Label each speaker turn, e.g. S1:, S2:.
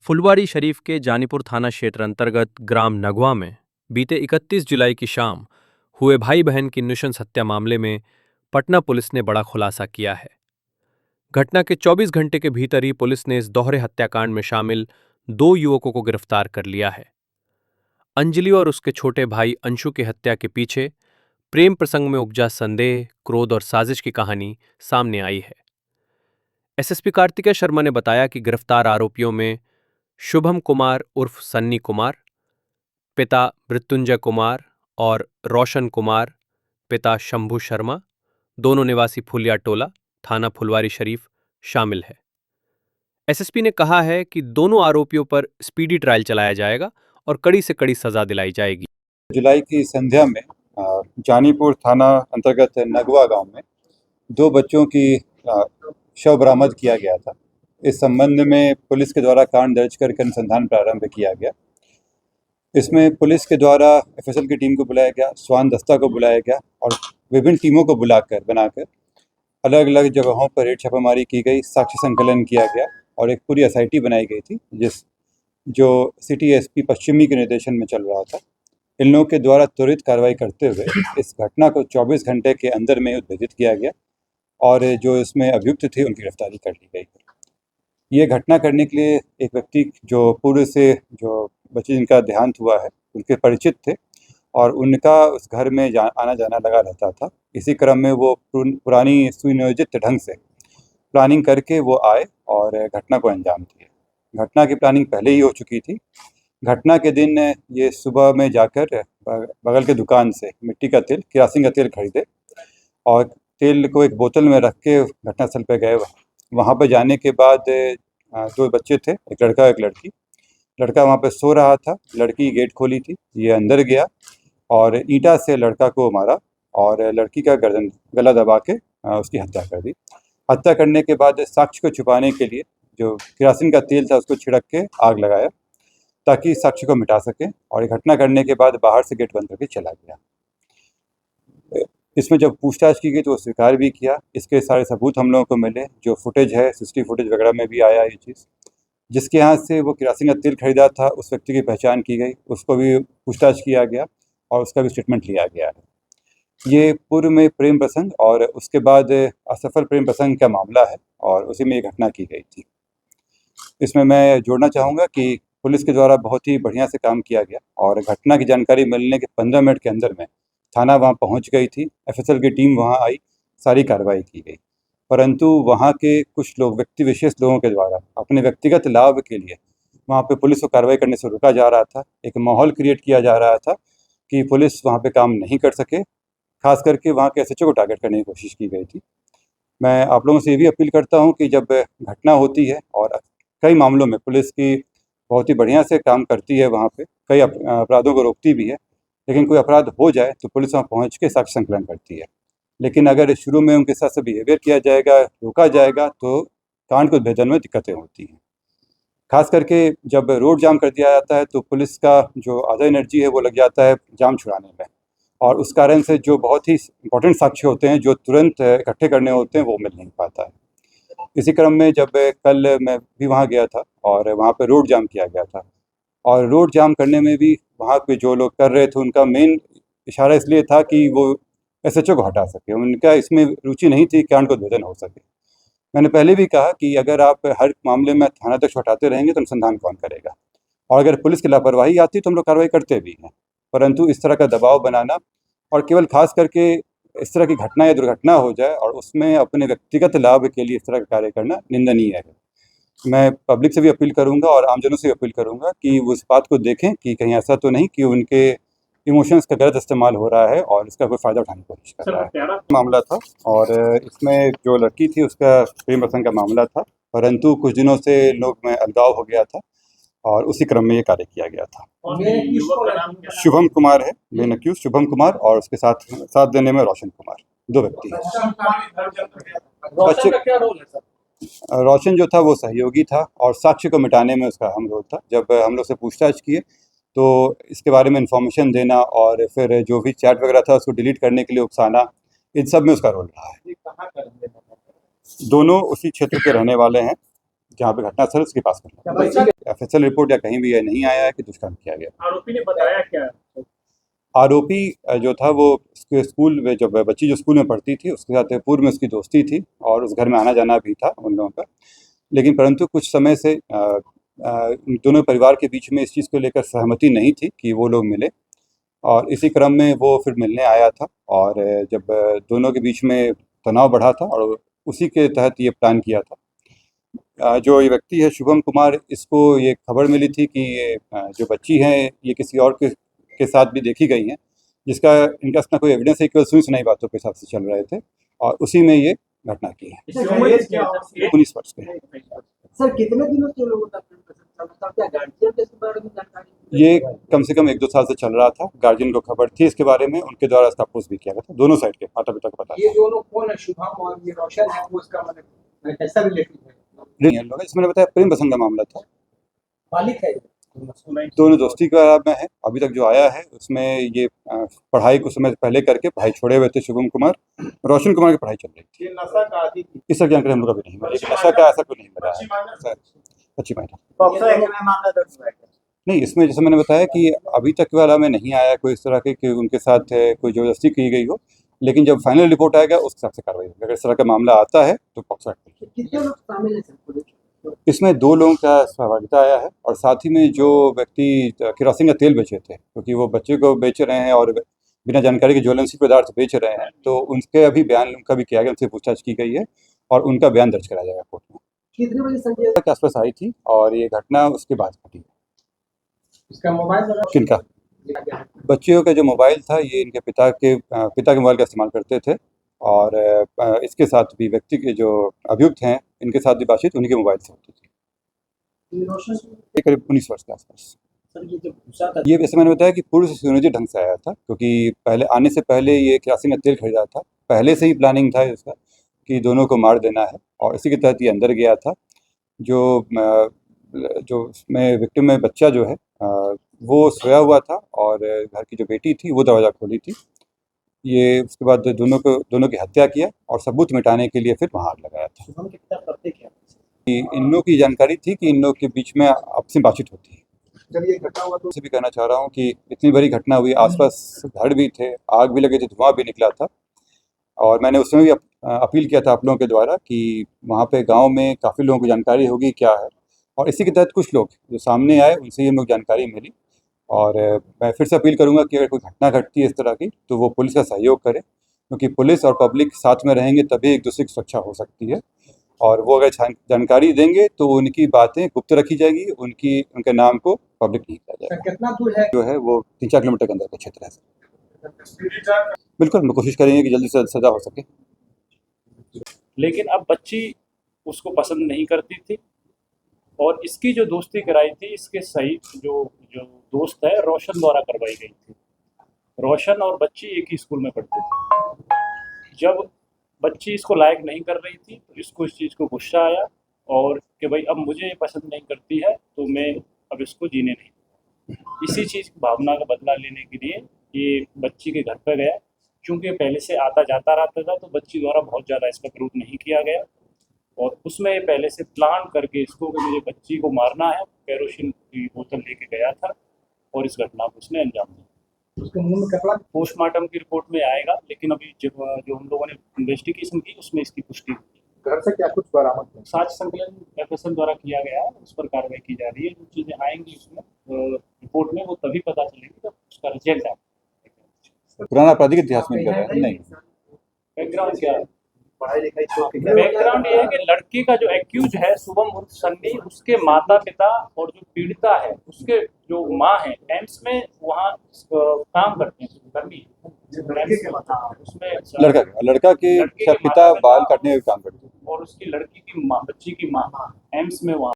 S1: फुलवारी शरीफ के जानीपुर थाना क्षेत्र अंतर्गत ग्राम नगवा में बीते 31 जुलाई की शाम हुए भाई बहन की नृशंस हत्या मामले में पटना पुलिस ने बड़ा खुलासा किया है। घटना के 24 घंटे के भीतर ही पुलिस ने इस दोहरे हत्याकांड में शामिल 2 युवकों को गिरफ्तार कर लिया है। अंजलि और उसके छोटे भाई अंशु की हत्या के पीछे प्रेम प्रसंग में उपजा संदेह, क्रोध और साजिश की कहानी सामने आई है। एसएसपी कार्तिकेय शर्मा ने बताया कि गिरफ्तार आरोपियों में शुभम कुमार उर्फ सन्नी कुमार, पिता मृत्युंजय कुमार और रोशन कुमार, पिता शंभू शर्मा, दोनों निवासी फुलिया टोला, थाना फुलवारी शरीफ शामिल है। एसएसपी ने कहा है कि दोनों आरोपियों पर स्पीडी ट्रायल चलाया जाएगा और कड़ी से कड़ी सजा दिलाई जाएगी।
S2: जुलाई की संध्या में जानीपुर थाना अंतर्गत नगवा गांव में 2 बच्चों की शव बरामद किया गया था। इस संबंध में पुलिस के द्वारा कांड दर्ज करके अनुसंधान प्रारंभ किया गया। इसमें पुलिस के द्वारा एफएसएल की टीम को बुलाया गया, स्वान दस्ता को बुलाया गया और विभिन्न टीमों को बनाकर अलग अलग जगहों पर रेड छापामारी की गई, साक्ष्य संकलन किया गया और एक पूरी एसआईटी बनाई गई थी जो सिटी एसपी पश्चिमी के निर्देशन में चल रहा था। इन लोगों के द्वारा त्वरित कार्रवाई करते हुए इस घटना को 24 घंटे के अंदर में उद्भेदित किया गया और जो इसमें अभियुक्त थे उनकी गिरफ्तारी कर ली गई। ये घटना करने के लिए एक व्यक्ति जो पूर्व से जो बच्चे जिनका देहांत हुआ है उनके परिचित थे और उनका उस घर में आना जाना लगा रहता था। इसी क्रम में वो पुरानी सुनियोजित ढंग से प्लानिंग करके वो आए और घटना को अंजाम दिए। घटना की प्लानिंग पहले ही हो चुकी थी। घटना के दिन ये सुबह में जाकर बगल के दुकान से मिट्टी का तेल, किरासिन का तेल खरीदे और तेल को एक बोतल में रख के घटनास्थल पर गए। वहाँ पर जाने के बाद 2 बच्चे थे, एक लड़का एक लड़की। लड़का वहाँ पे सो रहा था, लड़की गेट खोली थी। ये अंदर गया और ईंटा से लड़का को मारा और लड़की का गला दबा के उसकी हत्या कर दी। हत्या करने के बाद साक्ष्य को छुपाने के लिए जो किरासिन का तेल था उसको छिड़क के आग लगाया ताकि साक्ष्य को मिटा सके और ये घटना करने के बाद बाहर से गेट बंद करके चला गया। इसमें जब पूछताछ की गई तो वो स्वीकार भी किया। इसके सारे सबूत हम लोगों को मिले, जो फुटेज है, सीसीटीवी फुटेज वगैरह में भी आया ये चीज़। जिसके यहाँ से वो किरासिन का तेल खरीदा था उस व्यक्ति की पहचान की गई, उसको भी पूछताछ किया गया और उसका भी स्टेटमेंट लिया गया है। ये पूर्व में प्रेम प्रसंग और उसके बाद असफल प्रेम प्रसंग का मामला है और उसी में ये घटना की गई थी। इसमें मैं जोड़ना चाहूँगा कि पुलिस के द्वारा बहुत ही बढ़िया से काम किया गया और घटना की जानकारी मिलने के 15 मिनट के अंदर में थाना वहाँ पहुँच गई थी, एफएसएल की टीम वहाँ आई, सारी कार्रवाई की गई। परंतु वहाँ के कुछ लोग, व्यक्ति विशेष लोगों के द्वारा अपने व्यक्तिगत लाभ के लिए वहाँ पे पुलिस को कार्रवाई करने से रोका जा रहा था। एक माहौल क्रिएट किया जा रहा था कि पुलिस वहाँ पे काम नहीं कर सके, खास करके वहाँ के एसएचओ को टारगेट करने की कोशिश की गई थी। मैं आप लोगों से ये भी अपील करता हूँ कि जब घटना होती है और कई मामलों में पुलिस की बहुत ही बढ़िया से काम करती है, वहाँ पे कई अपराधों को रोकती भी है, लेकिन कोई अपराध हो जाए तो पुलिस वहाँ पहुँच के साक्ष्य संकलन करती है। लेकिन अगर शुरू में उनके साथ से बिहेवियर किया जाएगा, रोका जाएगा, तो कांड को भेदन में दिक्कतें होती हैं। खास करके जब रोड जाम कर दिया जाता है तो पुलिस का जो आधा एनर्जी है वो लग जाता है जाम छुड़ाने में और उस कारण से जो बहुत ही इम्पोर्टेंट साक्ष्य होते हैं जो तुरंत इकट्ठे करने होते हैं वो मिल नहीं पाता है। इसी क्रम में जब कल मैं भी वहाँ गया था और वहाँ पे रोड जाम किया गया था और रोड जाम करने में भी वहाँ पे जो लोग कर रहे थे उनका मेन इशारा इसलिए था कि वो एसएचओ को हटा सके, उनका इसमें रुचि नहीं थी कांड को उद्भेदन हो सके। मैंने पहले भी कहा कि अगर आप हर मामले में थानाध्यक्ष हटाते रहेंगे तो अनुसंधान कौन करेगा, और अगर पुलिस की लापरवाही आती तो हम लोग कार्रवाई करते भी हैं। परंतु इस तरह का दबाव बनाना और केवल खास करके इस तरह की घटना या दुर्घटना हो जाए और उसमें अपने व्यक्तिगत लाभ के लिए इस तरह का कार्य करना निंदनीय है। मैं पब्लिक से भी अपील करूंगा और आमजनों से भी अपील करूंगा कि वो इस बात को देखें कि कहीं ऐसा तो नहीं कि उनके इमोशंस का गलत इस्तेमाल हो रहा है और इसका कोई फ़ायदा उठाने की कोशिश कर रहा है। मामला था और इसमें जो लड़की थी उसका प्रेम प्रसंग का मामला था, परंतु कुछ दिनों से लोग में अलगाव हो गया था और उसी क्रम में ये कार्य किया गया था। शुभम कुमार है मेन अक्यूज, शुभम कुमार, और उसके साथ देने में रोशन कुमार, 2 व्यक्ति हैं। बच्चे रोशन जो था वो सहयोगी था और साक्ष्य को मिटाने में उसका अहम रोल था। जब हम लोग से पूछताछ किए तो इसके बारे में इंफॉर्मेशन देना और फिर जो भी चैट वगैरह था उसको डिलीट करने के लिए उकसाना, इन सब में उसका रोल रहा है। दोनों उसी क्षेत्र के रहने वाले हैं। जहाँ पे घटनास्थल उसके पास कर FSL रिपोर्ट या कहीं भी यह नहीं आया है कि दुष्कर्म किया गया।
S3: आरोपी ने बताया क्या?
S2: आरोपी जो था वो उसके स्कूल में, जब बच्ची जो स्कूल में पढ़ती थी उसके साथ पूर्व में उसकी दोस्ती थी और उस घर में आना जाना भी था उन लोगों का, लेकिन परंतु कुछ समय से उन दोनों परिवार के बीच में इस चीज़ को लेकर सहमति नहीं थी कि वो लोग मिले, और इसी क्रम में वो फिर मिलने आया था और जब दोनों के बीच में तनाव बढ़ा था और उसी के तहत ये प्लान किया था। जो ये व्यक्ति है शुभम कुमार, इसको ये खबर मिली थी कि ये जो बच्ची हैं ये किसी और के साथ भी देखी गई हैं, जिसका इनका ना कोई एविडेंस है, केवल सुनी सुनाई बातों के हिसाब से चल रहे थे और उसी में ये घटना की है। 19 वर्ष के।
S3: सर कितने दिनों से लोगों तक क्या गार्जियन के बारे में जानकारी?
S2: ये कम से कम 1-2 साल से चल रहा था। गार्जियन को खबर थी इसके बारे में, उनके द्वारा इसका अपोज भी किया गया था। दोनों साइड के माता पिता को पता
S3: ये दोनों कौन है, शुभम और ये रोशन है, वो इसका मतलब कैसा रिलेटिव है?
S2: लोग, जिसमें मैंने बताया प्रेम प्रसंग का मामला था।
S3: बालिक है
S2: दोनों दोस्ती के में है। अभी तक जो आया है उसमें ये पढ़ाई कुछ समय पहले करके पढ़ाई छोड़े हुए थे शुभम कुमार, रोशन कुमार की पढ़ाई चल रही थी।
S3: ये नशा का आदि थी।
S2: इस तरह जानकारी हम लोग अभी नहीं मिली, नशा का ऐसा कोई नहीं मिला है। अच्छी मायना नहीं, इसमें जैसे मैंने बताया कि अभी तक वाला में नहीं आया कोई इस तरह के कि उनके साथ कोई जबरदस्ती की गई हो, लेकिन जब फाइनल रिपोर्ट आएगा उस हिसाब से कार्रवाई होगी। अगर इस तरह का मामला आता है तो पॉक्सो एक्ट करेगी।
S3: कितने लोग शामिल हैं?
S2: इसमें 2 लोगों का सहभागिता आया है और साथ ही में जो व्यक्ति केरोसिन का तेल बेचे थे, क्योंकि वो बच्चे को बेच रहे हैं और बिना जानकारी के ज्वलनशील पदार्थ बेच रहे हैं, तो उनके अभी बयान उनका भी किया गया, उनसे पूछताछ की गई है और उनका बयान दर्ज कराया जाएगा कोर्ट में।
S3: कितने बजे संजय
S2: के आसपास आई थी और ये घटना उसके बाद घटी।
S3: इसका मोबाइल
S2: किनका? बच्चियों का जो मोबाइल था ये इनके पिता के मोबाइल का इस्तेमाल करते थे और इसके साथ भी व्यक्ति के जो अभियुक्त हैं इनके साथ भी बातचीत उन्हीं के मोबाइल से होती थी। ये करीब 19 वर्ष के आसपास। ये वैसे मैंने बताया कि पूर्व से सुनियोजित ढंग से आया था, क्योंकि पहले आने से पहले ये केरोसिन का तेल खरीदा था। पहले से ही प्लानिंग था इसका कि दोनों को मार देना है और इसी के तहत ये अंदर गया था। जो उसमें विक्टिम में बच्चा जो है वो सोया हुआ था और घर की जो बेटी थी वो दरवाज़ा खोली थी। ये उसके बाद दोनों की हत्या किया और सबूत मिटाने के लिए फिर वहाँ आग लगाया था। कि इन लोगों की जानकारी थी कि इन लोगों के बीच में आपसी बातचीत होती है।
S3: जब ये घटना हुआ तो
S2: भी कहना चाह रहा हूँ कि इतनी बड़ी घटना हुई, आसपास घर भी थे, आग भी लगी थी, धुआं भी निकला था और मैंने उसमें भी अपील किया था आप लोगों के द्वारा कि वहाँ पे गांव में काफ़ी लोगों को जानकारी होगी क्या है, और इसी के तहत कुछ लोग जो सामने आए उनसे ही हम लोग जानकारी मिली। और मैं फिर से अपील करूँगा कि अगर कोई घटना घटती है इस तरह की तो वो पुलिस का सहयोग करे, क्योंकि पुलिस और पब्लिक साथ में रहेंगे तभी एक दूसरे की सुरक्षा हो सकती है। और वो अगर जानकारी देंगे तो उनकी बातें गुप्त रखी जाएगी, उनके नाम को पब्लिक नहीं किया जाएगा।
S3: कितना दूर है
S2: जो है वो 3-4 किलोमीटर के अंदर का क्षेत्र है। बिल्कुल हम कोशिश करेंगे कि जल्दी से सजा हो सके।
S4: लेकिन अब बच्ची उसको पसंद नहीं करती थी और इसकी जो दोस्ती कराई थी इसके सही जो दोस्त है रोशन द्वारा करवाई गई थी। रोशन और बच्ची एक ही स्कूल में पढ़ते थे। जब बच्ची इसको लायक नहीं कर रही थी तो इसको इस चीज़ को गुस्सा आया और कि भाई अब मुझे पसंद नहीं करती है तो मैं अब इसको जीने नहीं। इसी चीज़ की भावना का बदला लेने के लिए ये बच्ची के घर पर गया। चूँकि पहले से आता जाता रहता था तो बच्ची द्वारा बहुत ज़्यादा इसका विरोध नहीं किया गया और उसमें पहले से प्लान करके इसको कि मुझे बच्ची को मारना है, केरोसिन की बोतल लेके गया था और इस घटना को उसने अंजाम दिया।
S3: उसके मुंह में कपड़ा
S4: पोस्टमार्टम की रिपोर्ट में आएगा, लेकिन अभी जो हम लोगों ने इन्वेस्टिगेशन की उसमें इसकी पुष्टि हुई।
S3: घर से क्या कुछ बरामद हुआ?
S4: साक्ष्य संकलन FSL द्वारा किया गया है, उस पर कार्रवाई की जा रही है। जो चीज़ें आएंगी उसमें रिपोर्ट में वो तभी पता चलेगी जब उसका रिजल्ट आएगा।
S2: पुराना आपराधिक इतिहास में नहीं।
S4: बैकग्राउंड क्या है?
S3: पढ़ाई लिखाई
S4: बैकग्राउंड ये है कि लड़की का जो एक्यूज है शुभम उर्फ सन्नी, उसके माता पिता और जो पीड़िता है उसके जो माँ है एम्स में वहाँ काम करते हैं, उसमें
S2: लड़का के पिता बाल काटने का काम करते हैं
S4: और उसकी लड़की की माँ, बच्ची की माँ एम्स में वहाँ